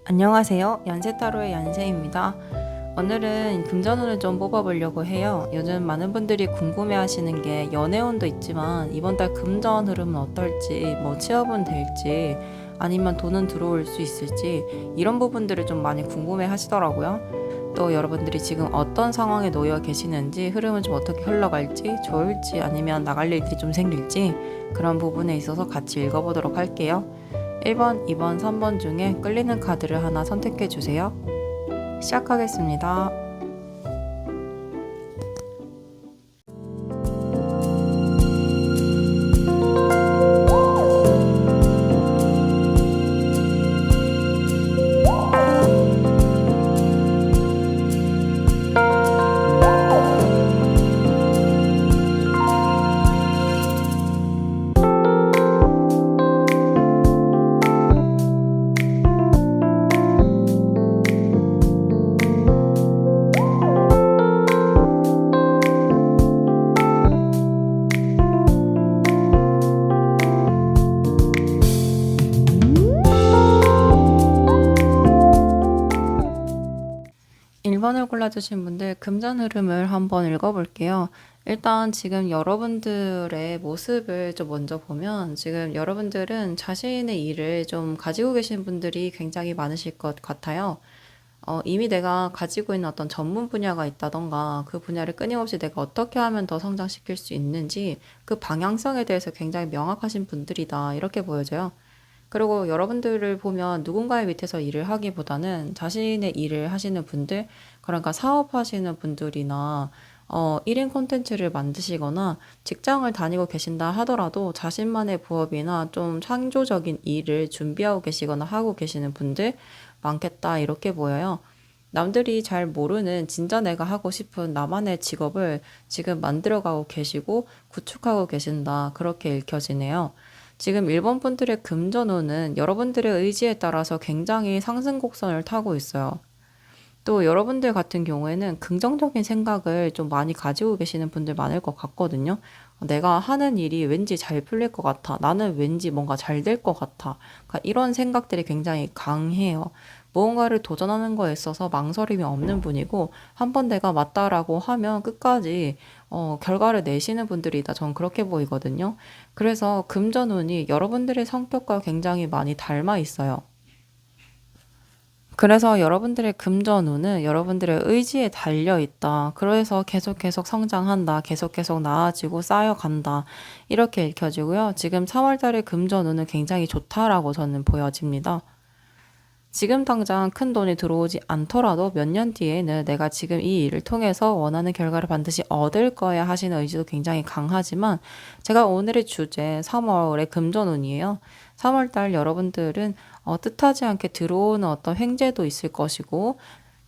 안녕하세요. 연세타로의 연세입니다. 오늘은 금전운을 좀 뽑아보려고 해요. 요즘 많은 분들이 궁금해하시는 게 연애운도 있지만 이번 달 금전 흐름은 어떨지, 취업은 될지, 아니면 돈은 들어올 수 있을지 이런 부분들을 좀 많이 궁금해 하시더라고요. 또 여러분들이 지금 어떤 상황에 놓여 계시는지, 흐름은 좀 어떻게 흘러갈지, 좋을지 아니면 나갈 일이 좀 생길지 그런 부분에 있어서 같이 읽어보도록 할게요. 1번, 2번, 3번 중에 끌리는 카드를 하나 선택해 주세요. 시작하겠습니다. 1번을 골라주신 분들 금전 흐름을 한번 읽어볼게요. 일단 지금 여러분들의 모습을 좀 먼저 보면, 지금 여러분들은 자신의 일을 좀 가지고 계신 분들이 굉장히 많으실 것 같아요. 이미 내가 가지고 있는 어떤 전문 분야가 있다던가, 그 분야를 끊임없이 내가 어떻게 하면 더 성장시킬 수 있는지 그 방향성에 대해서 굉장히 명확하신 분들이다, 이렇게 보여져요. 그리고 여러분들을 보면 누군가의 밑에서 일을 하기보다는 자신의 일을 하시는 분들, 그러니까 사업하시는 분들이나 1인 콘텐츠를 만드시거나 직장을 다니고 계신다 하더라도 자신만의 부업이나 좀 창조적인 일을 준비하고 계시거나 하고 계시는 분들 많겠다, 이렇게 보여요. 남들이 잘 모르는 진짜 내가 하고 싶은 나만의 직업을 지금 만들어가고 계시고 구축하고 계신다, 그렇게 읽혀지네요. 지금 일본 분들의 금전운은 여러분들의 의지에 따라서 굉장히 상승 곡선을 타고 있어요. 또 여러분들 같은 경우에는 긍정적인 생각을 좀 많이 가지고 계시는 분들 많을 것 같거든요. 내가 하는 일이 왠지 잘 풀릴 것 같아. 나는 왠지 뭔가 잘 될 것 같아. 그러니까 이런 생각들이 굉장히 강해요. 무언가를 도전하는 거에 있어서 망설임이 없는 분이고, 한번 내가 맞다라고 하면 끝까지 결과를 내시는 분들이다, 전 그렇게 보이거든요. 그래서 금전운이 여러분들의 성격과 굉장히 많이 닮아 있어요. 그래서 여러분들의 금전운은 여러분들의 의지에 달려 있다. 그래서 계속 성장한다. 계속 나아지고 쌓여간다. 이렇게 읽혀지고요. 지금 3월달의 금전운은 굉장히 좋다라고 저는 보여집니다. 지금 당장 큰 돈이 들어오지 않더라도 몇 년 뒤에는 내가 지금 이 일을 통해서 원하는 결과를 반드시 얻을 거야 하시는 의지도 굉장히 강하지만, 제가 오늘의 주제 3월의 금전운이에요. 3월달 여러분들은 뜻하지 않게 들어오는 어떤 횡재도 있을 것이고,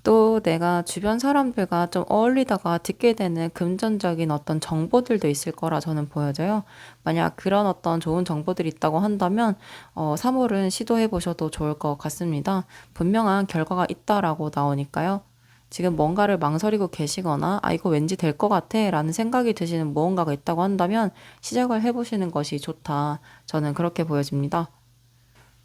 또 내가 주변 사람들과 좀 어울리다가 듣게 되는 금전적인 어떤 정보들도 있을 거라 저는 보여져요. 만약 그런 어떤 좋은 정보들이 있다고 한다면 3월은 시도해 보셔도 좋을 것 같습니다. 분명한 결과가 있다라고 나오니까요. 지금 뭔가를 망설이고 계시거나 이거 왠지 될 것 같아 라는 생각이 드시는 무언가가 있다고 한다면 시작을 해보시는 것이 좋다, 저는 그렇게 보여집니다.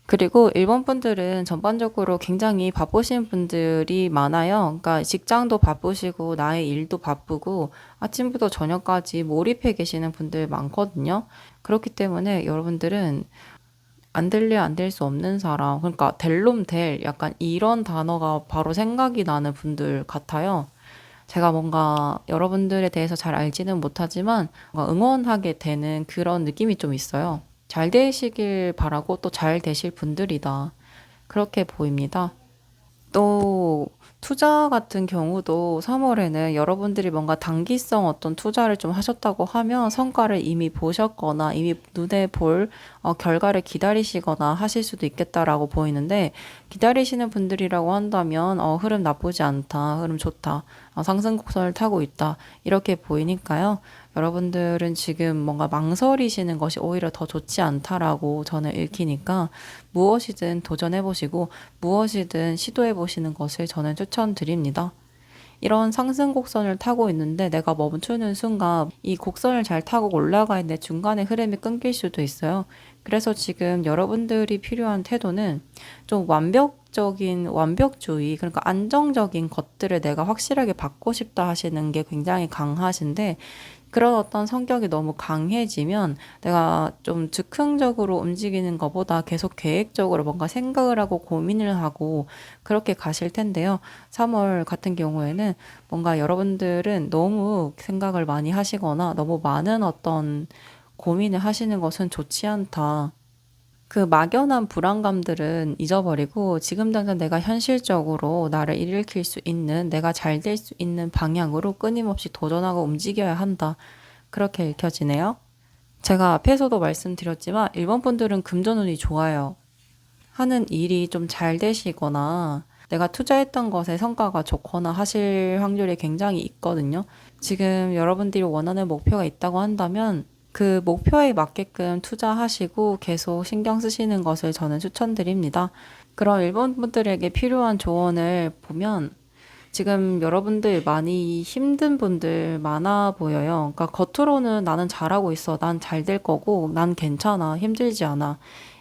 그리고 일본 분들은 전반적으로 굉장히 바쁘신 분들이 많아요. 그러니까 직장도 바쁘시고 나의 일도 바쁘고 아침부터 저녁까지 몰입해 계시는 분들 많거든요. 그렇기 때문에 여러분들은 안 될래 안 될 수 없는 사람, 그러니까 될 놈 될, 약간 이런 단어가 바로 생각이 나는 분들 같아요. 제가 뭔가 여러분들에 대해서 잘 알지는 못하지만 뭔가 응원하게 되는 그런 느낌이 좀 있어요. 잘 되시길 바라고 또 잘 되실 분들이다, 그렇게 보입니다. 또 투자 같은 경우도 3월에는 여러분들이 뭔가 단기성 어떤 투자를 좀 하셨다고 하면 성과를 이미 보셨거나 이미 눈에 볼 결과를 기다리시거나 하실 수도 있겠다라고 보이는데, 기다리시는 분들이라고 한다면 흐름 나쁘지 않다, 흐름 좋다, 상승 곡선을 타고 있다, 이렇게 보이니까요. 여러분들은 지금 뭔가 망설이시는 것이 오히려 더 좋지 않다라고 저는 읽히니까, 무엇이든 도전해보시고 무엇이든 시도해보시는 것을 저는 추천드립니다. 이런 상승 곡선을 타고 있는데 내가 멈추는 순간 이 곡선을 잘 타고 올라가 있는데 중간에 흐름이 끊길 수도 있어요. 그래서 지금 여러분들이 필요한 태도는 좀 완벽주의, 그러니까 안정적인 것들을 내가 확실하게 받고 싶다 하시는 게 굉장히 강하신데, 그런 어떤 성격이 너무 강해지면 내가 좀 즉흥적으로 움직이는 것보다 계속 계획적으로 뭔가 생각을 하고 고민을 하고 그렇게 가실 텐데요. 3월 같은 경우에는 뭔가 여러분들은 너무 생각을 많이 하시거나 너무 많은 어떤 고민을 하시는 것은 좋지 않다. 그 막연한 불안감들은 잊어버리고 지금 당장 내가 현실적으로 나를 일으킬 수 있는, 내가 잘 될 수 있는 방향으로 끊임없이 도전하고 움직여야 한다. 그렇게 읽혀지네요. 제가 앞에서도 말씀드렸지만 일본 분들은 금전운이 좋아요. 하는 일이 좀 잘 되시거나 내가 투자했던 것에 성과가 좋거나 하실 확률이 굉장히 있거든요. 지금 여러분들이 원하는 목표가 있다고 한다면 그 목표에 맞게끔 투자하시고 계속 신경 쓰시는 것을 저는 추천드립니다. 그럼 일본 분들에게 필요한 조언을 보면 지금 여러분들 많이 힘든 분들 많아 보여요. 그러니까 겉으로는 나는 잘하고 있어. 난 잘 될 거고. 난 괜찮아. 힘들지 않아.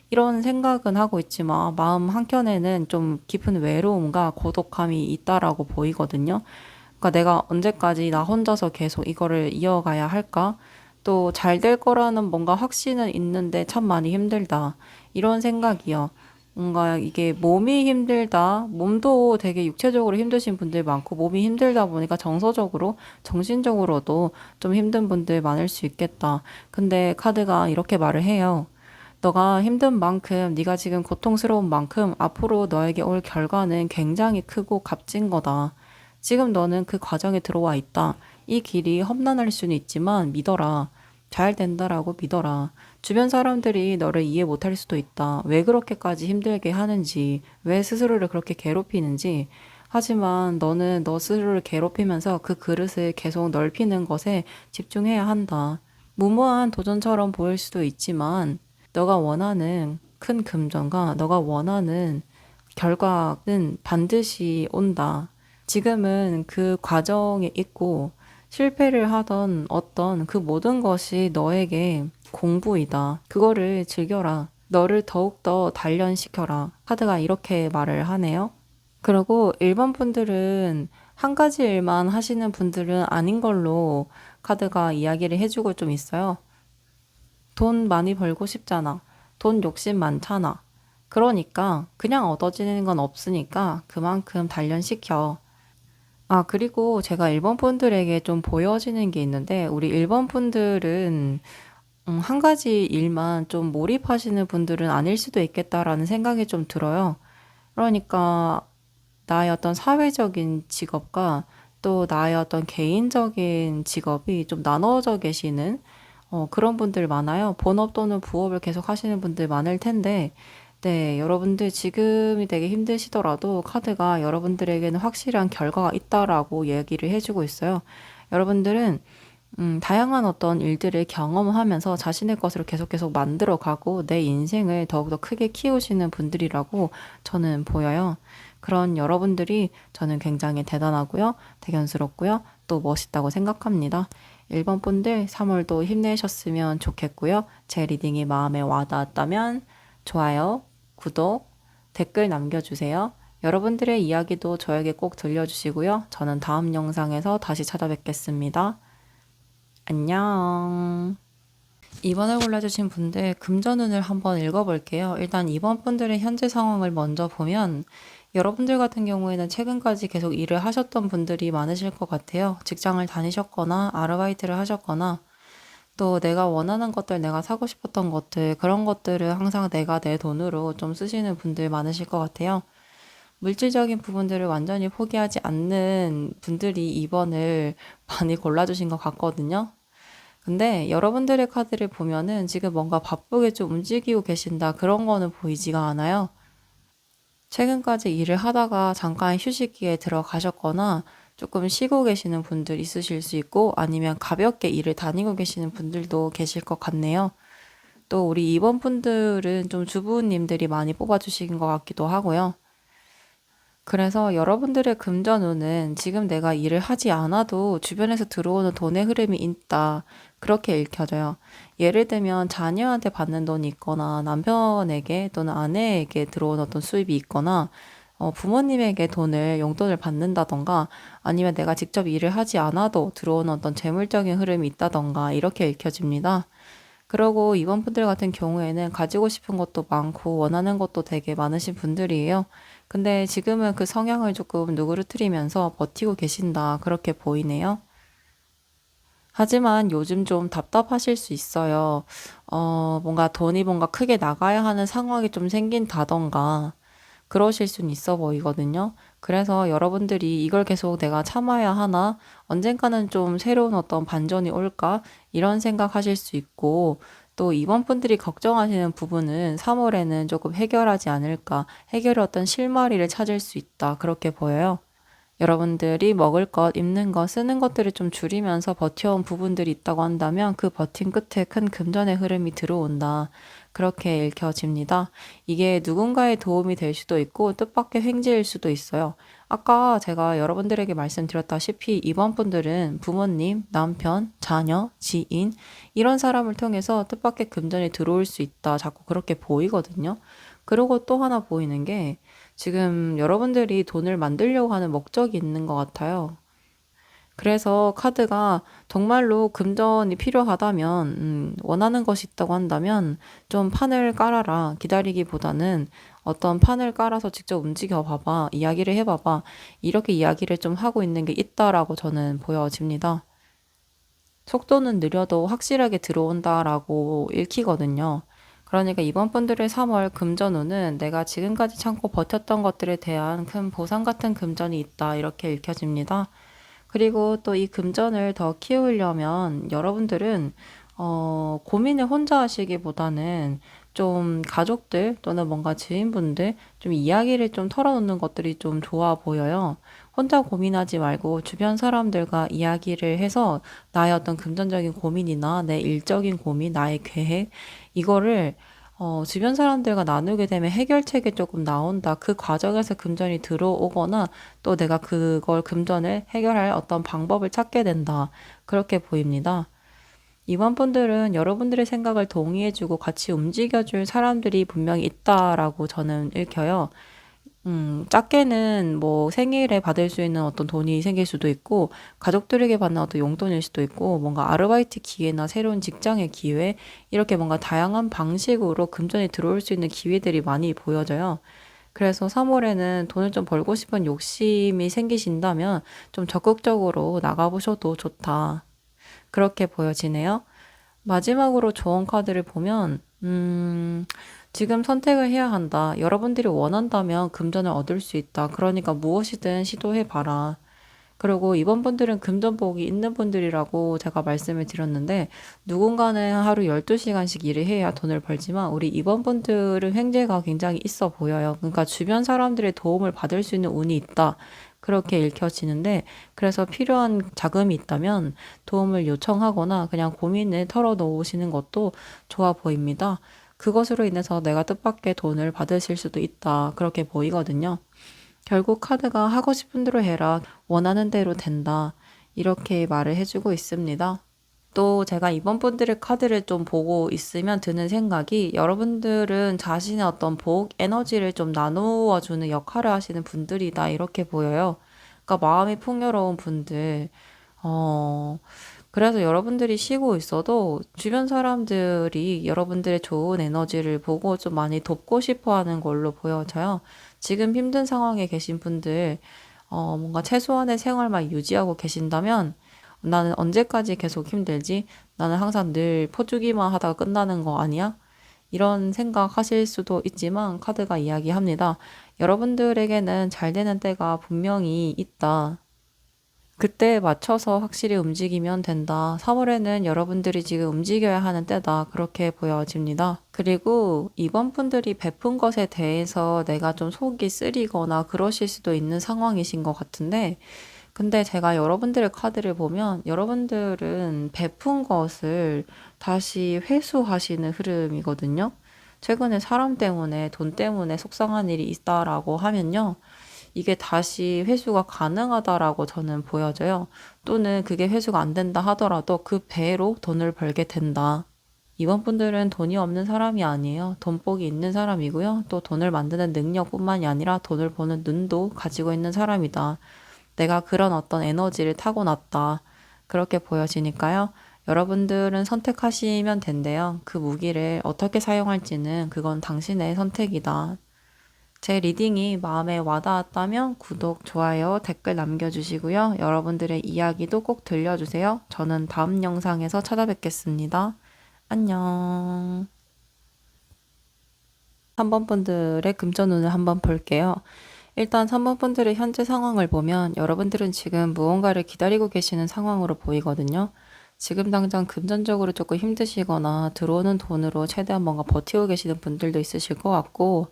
이런 생각은 하고 있지만 마음 한켠에는 좀 깊은 외로움과 고독함이 있다라고 보이거든요. 그러니까 내가 언제까지 나 혼자서 계속 이거를 이어가야 할까? 또 잘 될 거라는 뭔가 확신은 있는데 참 많이 힘들다. 이런 생각이요. 뭔가 이게 몸이 힘들다. 몸도 되게 육체적으로 힘드신 분들 많고 몸이 힘들다 보니까 정서적으로, 정신적으로도 좀 힘든 분들 많을 수 있겠다. 근데 카드가 이렇게 말을 해요. 너가 힘든 만큼, 네가 지금 고통스러운 만큼 앞으로 너에게 올 결과는 굉장히 크고 값진 거다. 지금 너는 그 과정에 들어와 있다. 이 길이 험난할 수는 있지만 믿어라. 잘 된다라고 믿어라. 주변 사람들이 너를 이해 못할 수도 있다. 왜 그렇게까지 힘들게 하는지, 왜 스스로를 그렇게 괴롭히는지. 하지만 너는 너 스스로를 괴롭히면서 그 그릇을 계속 넓히는 것에 집중해야 한다. 무모한 도전처럼 보일 수도 있지만 너가 원하는 큰 금전과 너가 원하는 결과는 반드시 온다. 지금은 그 과정에 있고 실패를 하던 어떤 그 모든 것이 너에게 공부이다. 그거를 즐겨라. 너를 더욱더 단련시켜라. 카드가 이렇게 말을 하네요. 그리고 일반 분들은 한 가지 일만 하시는 분들은 아닌 걸로 카드가 이야기를 해주고 좀 있어요. 돈 많이 벌고 싶잖아. 돈 욕심 많잖아. 그러니까 그냥 얻어지는 건 없으니까 그만큼 단련시켜. 아, 그리고 제가 일본 분들에게 좀 보여지는 게 있는데, 우리 일본 분들은 한 가지 일만 좀 몰입하시는 분들은 아닐 수도 있겠다라는 생각이 좀 들어요. 그러니까 나의 어떤 사회적인 직업과 또 나의 어떤 개인적인 직업이 좀 나눠져 계시는 그런 분들 많아요. 본업 또는 부업을 계속 하시는 분들 많을 텐데, 네, 여러분들 지금이 되게 힘드시더라도 카드가 여러분들에게는 확실한 결과가 있다라고 얘기를 해주고 있어요. 여러분들은 다양한 어떤 일들을 경험하면서 자신의 것으로 계속 만들어가고 내 인생을 더욱더 크게 키우시는 분들이라고 저는 보여요. 그런 여러분들이 저는 굉장히 대단하고요, 대견스럽고요, 또 멋있다고 생각합니다. 1번 분들 3월도 힘내셨으면 좋겠고요. 제 리딩이 마음에 와닿았다면 좋아요, 구독, 댓글 남겨주세요. 여러분들의 이야기도 저에게 꼭 들려주시고요. 저는 다음 영상에서 다시 찾아뵙겠습니다. 안녕. 2번을 골라주신 분들 금전운을 한번 읽어볼게요. 일단 2번 분들의 현재 상황을 먼저 보면 여러분들 같은 경우에는 최근까지 계속 일을 하셨던 분들이 많으실 것 같아요. 직장을 다니셨거나 아르바이트를 하셨거나 또 내가 원하는 것들, 내가 사고 싶었던 것들, 그런 것들을 항상 내가 내 돈으로 좀 쓰시는 분들 많으실 것 같아요. 물질적인 부분들을 완전히 포기하지 않는 분들이 2번을 많이 골라주신 것 같거든요. 근데 여러분들의 카드를 보면은 지금 뭔가 바쁘게 좀 움직이고 계신다. 그런 거는 보이지가 않아요. 최근까지 일을 하다가 잠깐 휴식기에 들어가셨거나 조금 쉬고 계시는 분들 있으실 수 있고 아니면 가볍게 일을 다니고 계시는 분들도 계실 것 같네요. 또 우리 2번 분들은 좀 주부님들이 많이 뽑아주신 것 같기도 하고요. 그래서 여러분들의 금전운은 지금 내가 일을 하지 않아도 주변에서 들어오는 돈의 흐름이 있다. 그렇게 읽혀져요. 예를 들면 자녀한테 받는 돈이 있거나 남편에게 또는 아내에게 들어오는 어떤 수입이 있거나 부모님에게 용돈을 받는다던가 아니면 내가 직접 일을 하지 않아도 들어오는 어떤 재물적인 흐름이 있다던가 이렇게 읽혀집니다. 그리고 이번 분들 같은 경우에는 가지고 싶은 것도 많고 원하는 것도 되게 많으신 분들이에요. 근데 지금은 그 성향을 조금 누그러뜨리면서 버티고 계신다. 그렇게 보이네요. 하지만 요즘 좀 답답하실 수 있어요. 뭔가 돈이 뭔가 크게 나가야 하는 상황이 좀 생긴다던가, 그러실 수는 있어 보이거든요. 그래서 여러분들이 이걸 계속 내가 참아야 하나? 언젠가는 좀 새로운 어떤 반전이 올까? 이런 생각하실 수 있고, 또 이번 분들이 걱정하시는 부분은 3월에는 조금 해결하지 않을까? 해결의 어떤 실마리를 찾을 수 있다. 그렇게 보여요. 여러분들이 먹을 것, 입는 것, 쓰는 것들을 좀 줄이면서 버텨온 부분들이 있다고 한다면 그 버틴 끝에 큰 금전의 흐름이 들어온다. 그렇게 읽혀집니다. 이게 누군가의 도움이 될 수도 있고 뜻밖의 횡재일 수도 있어요. 아까 제가 여러분들에게 말씀드렸다시피 이번 분들은 부모님, 남편, 자녀, 지인 이런 사람을 통해서 뜻밖의 금전이 들어올 수 있다. 자꾸 그렇게 보이거든요. 그리고 또 하나 보이는 게 지금 여러분들이 돈을 만들려고 하는 목적이 있는 것 같아요. 그래서 카드가 정말로 금전이 필요하다면, 원하는 것이 있다고 한다면 좀 판을 깔아라. 기다리기보다는 어떤 판을 깔아서 직접 움직여 봐봐. 이야기를 해봐봐. 이렇게 이야기를 좀 하고 있는 게 있다라고 저는 보여집니다. 속도는 느려도 확실하게 들어온다라고 읽히거든요. 그러니까 이번 분들의 3월 금전운은 내가 지금까지 참고 버텼던 것들에 대한 큰 보상 같은 금전이 있다. 이렇게 읽혀집니다. 그리고 또 이 금전을 더 키우려면 여러분들은 고민을 혼자 하시기보다는 좀 가족들 또는 뭔가 지인분들 좀 이야기를 좀 털어놓는 것들이 좀 좋아 보여요. 혼자 고민하지 말고 주변 사람들과 이야기를 해서 나의 어떤 금전적인 고민이나 내 일적인 고민, 나의 계획, 이거를 주변 사람들과 나누게 되면 해결책이 조금 나온다. 그 과정에서 금전이 들어오거나 또 내가 그걸 금전을 해결할 어떤 방법을 찾게 된다. 그렇게 보입니다. 이번 분들은 여러분들의 생각을 동의해주고 같이 움직여줄 사람들이 분명히 있다라고 저는 읽혀요. 작게는 뭐 생일에 받을 수 있는 어떤 돈이 생길 수도 있고, 가족들에게 받는 어떤 용돈일 수도 있고, 뭔가 아르바이트 기회나 새로운 직장의 기회, 이렇게 뭔가 다양한 방식으로 금전이 들어올 수 있는 기회들이 많이 보여져요. 그래서 3월에는 돈을 좀 벌고 싶은 욕심이 생기신다면 좀 적극적으로 나가보셔도 좋다. 그렇게 보여지네요. 마지막으로 조언 카드를 보면, 지금 선택을 해야 한다. 여러분들이 원한다면 금전을 얻을 수 있다. 그러니까 무엇이든 시도해봐라. 그리고 이번 분들은 금전복이 있는 분들이라고 제가 말씀을 드렸는데, 누군가는 하루 12시간씩 일을 해야 돈을 벌지만, 우리 이번 분들은 횡재가 굉장히 있어 보여요. 그러니까 주변 사람들의 도움을 받을 수 있는 운이 있다. 그렇게 읽혀지는데, 그래서 필요한 자금이 있다면 도움을 요청하거나 그냥 고민을 털어놓으시는 것도 좋아 보입니다. 그것으로 인해서 내가 뜻밖의 돈을 받으실 수도 있다. 그렇게 보이거든요. 결국 카드가 하고 싶은 대로 해라. 원하는 대로 된다. 이렇게 말을 해주고 있습니다. 또 제가 이번 분들의 카드를 좀 보고 있으면 드는 생각이 여러분들은 자신의 어떤 복, 에너지를 좀 나누어 주는 역할을 하시는 분들이다. 이렇게 보여요. 그러니까 마음이 풍요로운 분들. 어, 그래서 여러분들이 쉬고 있어도 주변 사람들이 여러분들의 좋은 에너지를 보고 좀 많이 돕고 싶어 하는 걸로 보여져요. 지금 힘든 상황에 계신 분들, 뭔가 최소한의 생활만 유지하고 계신다면 나는 언제까지 계속 힘들지? 나는 항상 늘 퍼주기만 하다가 끝나는 거 아니야? 이런 생각 하실 수도 있지만 카드가 이야기합니다. 여러분들에게는 잘 되는 때가 분명히 있다. 그때에 맞춰서 확실히 움직이면 된다. 3월에는 여러분들이 지금 움직여야 하는 때다. 그렇게 보여집니다. 그리고 이번 분들이 베푼 것에 대해서 내가 좀 속이 쓰리거나 그러실 수도 있는 상황이신 것 같은데, 근데 제가 여러분들의 카드를 보면 여러분들은 베푼 것을 다시 회수하시는 흐름이거든요. 최근에 사람 때문에 돈 때문에 속상한 일이 있다라고 하면요. 이게 다시 회수가 가능하다라고 저는 보여져요. 또는 그게 회수가 안 된다 하더라도 그 배로 돈을 벌게 된다. 이번 분들은 돈이 없는 사람이 아니에요. 돈복이 있는 사람이고요. 또 돈을 만드는 능력뿐만이 아니라 돈을 버는 눈도 가지고 있는 사람이다. 내가 그런 어떤 에너지를 타고났다. 그렇게 보여지니까요. 여러분들은 선택하시면 된대요. 그 무기를 어떻게 사용할지는 그건 당신의 선택이다. 제 리딩이 마음에 와닿았다면 구독, 좋아요, 댓글 남겨주시고요. 여러분들의 이야기도 꼭 들려주세요. 저는 다음 영상에서 찾아뵙겠습니다. 안녕. 3번 분들의 금전운을 한번 볼게요. 일단 3번 분들의 현재 상황을 보면 여러분들은 지금 무언가를 기다리고 계시는 상황으로 보이거든요. 지금 당장 금전적으로 조금 힘드시거나 들어오는 돈으로 최대한 뭔가 버티고 계시는 분들도 있으실 것 같고,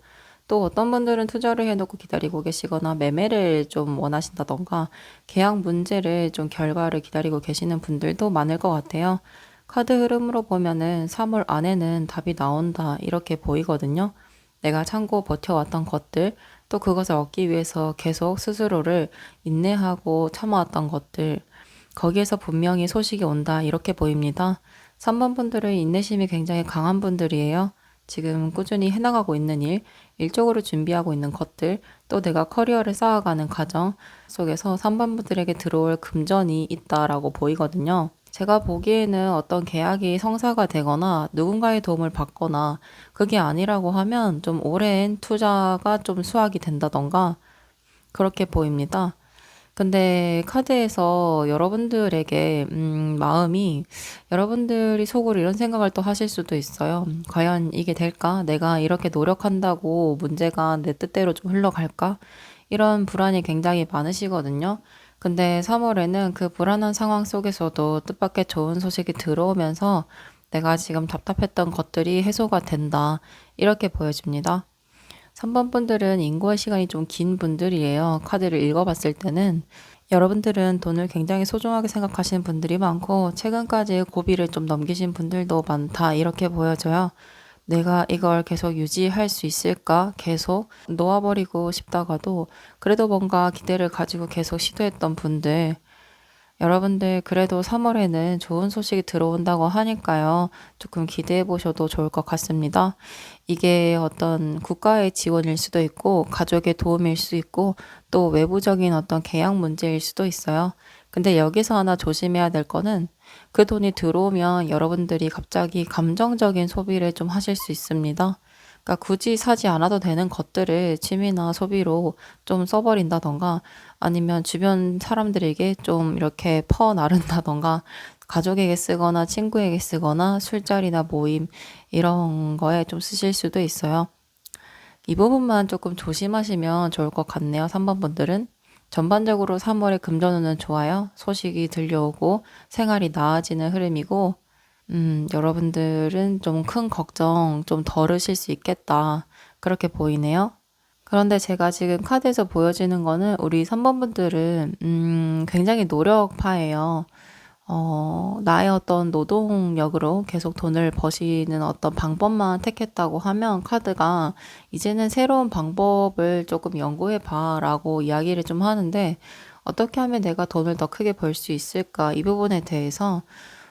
또 어떤 분들은 투자를 해놓고 기다리고 계시거나 매매를 좀 원하신다던가 계약 문제를 좀 결과를 기다리고 계시는 분들도 많을 것 같아요. 카드 흐름으로 보면은 3월 안에는 답이 나온다 이렇게 보이거든요. 내가 참고 버텨왔던 것들, 또 그것을 얻기 위해서 계속 스스로를 인내하고 참아왔던 것들, 거기에서 분명히 소식이 온다 이렇게 보입니다. 3번 분들은 인내심이 굉장히 강한 분들이에요. 지금 꾸준히 해나가고 있는 일, 일적으로 준비하고 있는 것들, 또 내가 커리어를 쌓아가는 과정 속에서 3번 분들에게 들어올 금전이 있다라고 보이거든요. 제가 보기에는 어떤 계약이 성사가 되거나 누군가의 도움을 받거나 그게 아니라고 하면 좀 오랜 투자가 좀 수확이 된다던가 그렇게 보입니다. 근데 카드에서 여러분들에게 마음이 여러분들이 속으로 이런 생각을 또 하실 수도 있어요. 과연 이게 될까? 내가 이렇게 노력한다고 문제가 내 뜻대로 좀 흘러갈까? 이런 불안이 굉장히 많으시거든요. 근데 3월에는 그 불안한 상황 속에서도 뜻밖의 좋은 소식이 들어오면서 내가 지금 답답했던 것들이 해소가 된다. 이렇게 보여집니다. 3번 분들은 인고의 시간이 좀 긴 분들이에요. 카드를 읽어봤을 때는 여러분들은 돈을 굉장히 소중하게 생각하시는 분들이 많고 최근까지 고비를 좀 넘기신 분들도 많다 이렇게 보여져요. 내가 이걸 계속 유지할 수 있을까? 계속 놓아버리고 싶다가도 그래도 뭔가 기대를 가지고 계속 시도했던 분들 여러분들 그래도 3월에는 좋은 소식이 들어온다고 하니까요. 조금 기대해 보셔도 좋을 것 같습니다. 이게 어떤 국가의 지원일 수도 있고 가족의 도움일 수 있고 또 외부적인 어떤 계약 문제일 수도 있어요. 근데 여기서 하나 조심해야 될 거는 그 돈이 들어오면 여러분들이 갑자기 감정적인 소비를 좀 하실 수 있습니다. 그러니까 굳이 사지 않아도 되는 것들을 취미나 소비로 좀 써버린다던가 아니면 주변 사람들에게 좀 이렇게 퍼 나른다던가 가족에게 쓰거나 친구에게 쓰거나 술자리나 모임 이런 거에 좀 쓰실 수도 있어요. 이 부분만 조금 조심하시면 좋을 것 같네요. 3번 분들은. 전반적으로 3월에 금전운은 좋아요. 소식이 들려오고 생활이 나아지는 흐름이고 여러분들은 좀 큰 걱정 좀 덜으실 수 있겠다. 그렇게 보이네요. 그런데 제가 지금 카드에서 보여지는 거는 우리 3번 분들은 굉장히 노력파예요. 나의 어떤 노동력으로 계속 돈을 버시는 어떤 방법만 택했다고 하면 카드가 이제는 새로운 방법을 조금 연구해 봐라고 이야기를 좀 하는데 어떻게 하면 내가 돈을 더 크게 벌 수 있을까? 이 부분에 대해서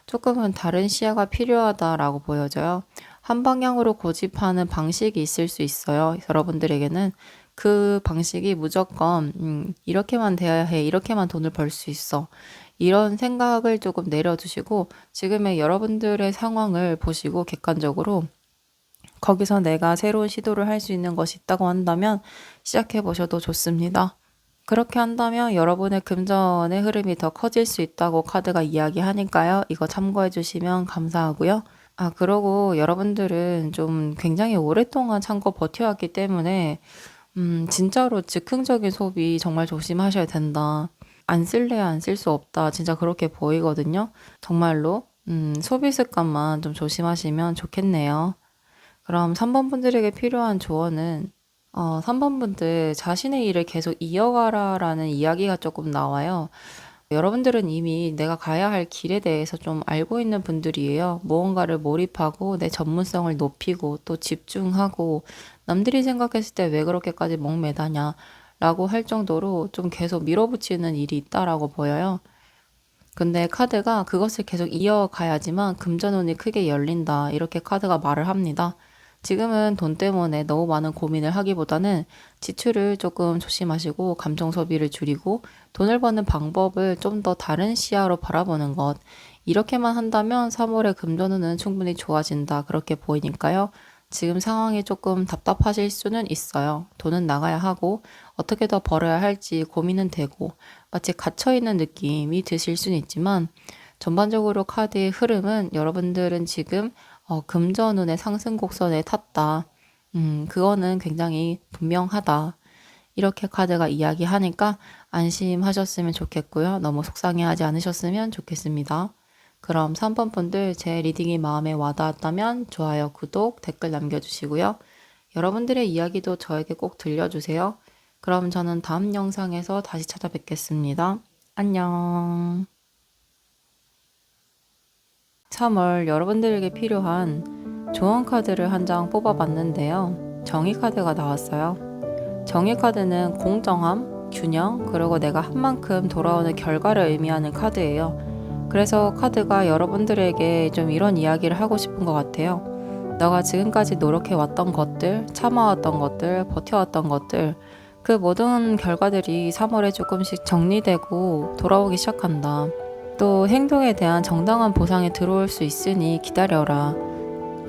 조금은 다른 시야가 필요하다라고 보여져요. 한 방향으로 고집하는 방식이 있을 수 있어요. 여러분들에게는 그 방식이 무조건 이렇게만 돼야 해, 이렇게만 돈을 벌 수 있어. 이런 생각을 조금 내려두시고 지금의 여러분들의 상황을 보시고 객관적으로 거기서 내가 새로운 시도를 할 수 있는 것이 있다고 한다면 시작해 보셔도 좋습니다. 그렇게 한다면 여러분의 금전의 흐름이 더 커질 수 있다고 카드가 이야기하니까요. 이거 참고해 주시면 감사하고요. 아, 그러고 여러분들은 좀 굉장히 오랫동안 참고 버텨왔기 때문에 진짜로 즉흥적인 소비 정말 조심하셔야 된다. 안 쓸래야 안 쓸 수 없다. 진짜 그렇게 보이거든요. 정말로 소비 습관만 좀 조심하시면 좋겠네요. 그럼 3번 분들에게 필요한 조언은 3번 분들 자신의 일을 계속 이어가라라는 이야기가 조금 나와요. 여러분들은 이미 내가 가야 할 길에 대해서 좀 알고 있는 분들이에요. 무언가를 몰입하고 내 전문성을 높이고 또 집중하고 남들이 생각했을 때 왜 그렇게까지 목매다냐 라고 할 정도로 좀 계속 밀어붙이는 일이 있다라고 보여요. 근데 카드가 그것을 계속 이어가야지만 금전운이 크게 열린다. 이렇게 카드가 말을 합니다. 지금은 돈 때문에 너무 많은 고민을 하기보다는 지출을 조금 조심하시고 감정 소비를 줄이고 돈을 버는 방법을 좀 더 다른 시야로 바라보는 것. 이렇게만 한다면 3월의 금전운은 충분히 좋아진다. 그렇게 보이니까요. 지금 상황이 조금 답답하실 수는 있어요. 돈은 나가야 하고 어떻게 더 벌어야 할지 고민은 되고 마치 갇혀있는 느낌이 드실 수는 있지만 전반적으로 카드의 흐름은 여러분들은 지금 금전운의 상승 곡선에 탔다. 그거는 굉장히 분명하다. 이렇게 카드가 이야기하니까 안심하셨으면 좋겠고요. 너무 속상해하지 않으셨으면 좋겠습니다. 그럼 3번 분들 제 리딩이 마음에 와닿았다면 좋아요, 구독, 댓글 남겨주시고요. 여러분들의 이야기도 저에게 꼭 들려주세요. 그럼 저는 다음 영상에서 다시 찾아뵙겠습니다. 안녕. 3월 여러분들에게 필요한 조언 카드를 한 장 뽑아봤는데요. 정의 카드가 나왔어요. 정의 카드는 공정함, 균형, 그리고 내가 한 만큼 돌아오는 결과를 의미하는 카드예요. 그래서 카드가 여러분들에게 좀 이런 이야기를 하고 싶은 것 같아요. 너가 지금까지 노력해왔던 것들, 참아왔던 것들, 버텨왔던 것들, 그 모든 결과들이 3월에 조금씩 정리되고 돌아오기 시작한다. 또 행동에 대한 정당한 보상이 들어올 수 있으니 기다려라.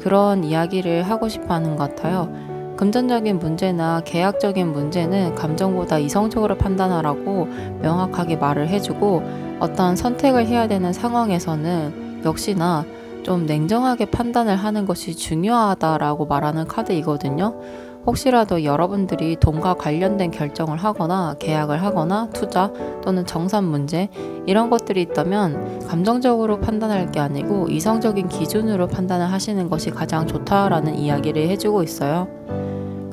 그런 이야기를 하고 싶어 하는 것 같아요. 금전적인 문제나 계약적인 문제는 감정보다 이성적으로 판단하라고 명확하게 말을 해주고 어떤 선택을 해야 되는 상황에서는 역시나 좀 냉정하게 판단을 하는 것이 중요하다라고 말하는 카드이거든요. 혹시라도 여러분들이 돈과 관련된 결정을 하거나 계약을 하거나 투자 또는 정산 문제 이런 것들이 있다면 감정적으로 판단할 게 아니고 이성적인 기준으로 판단을 하시는 것이 가장 좋다라는 이야기를 해주고 있어요.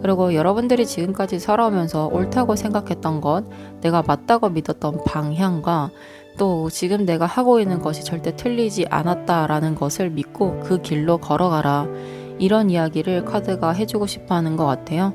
그리고 여러분들이 지금까지 살아오면서 옳다고 생각했던 것, 내가 맞다고 믿었던 방향과 또 지금 내가 하고 있는 것이 절대 틀리지 않았다라는 것을 믿고 그 길로 걸어가라. 이런 이야기를 카드가 해주고 싶어 하는 것 같아요.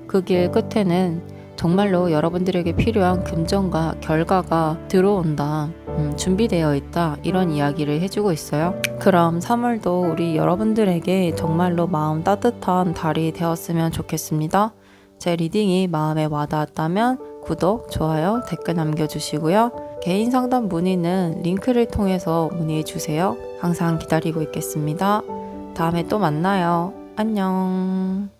그 길 끝에는 정말로 여러분들에게 필요한 금전과 결과가 들어온다. 준비되어 있다. 이런 이야기를 해주고 있어요. 그럼 3월도 우리 여러분들에게 정말로 마음 따뜻한 달이 되었으면 좋겠습니다. 제 리딩이 마음에 와닿았다면 구독, 좋아요, 댓글 남겨주시고요. 개인 상담 문의는 링크를 통해서 문의해 주세요. 항상 기다리고 있겠습니다. 다음에 또 만나요. 안녕.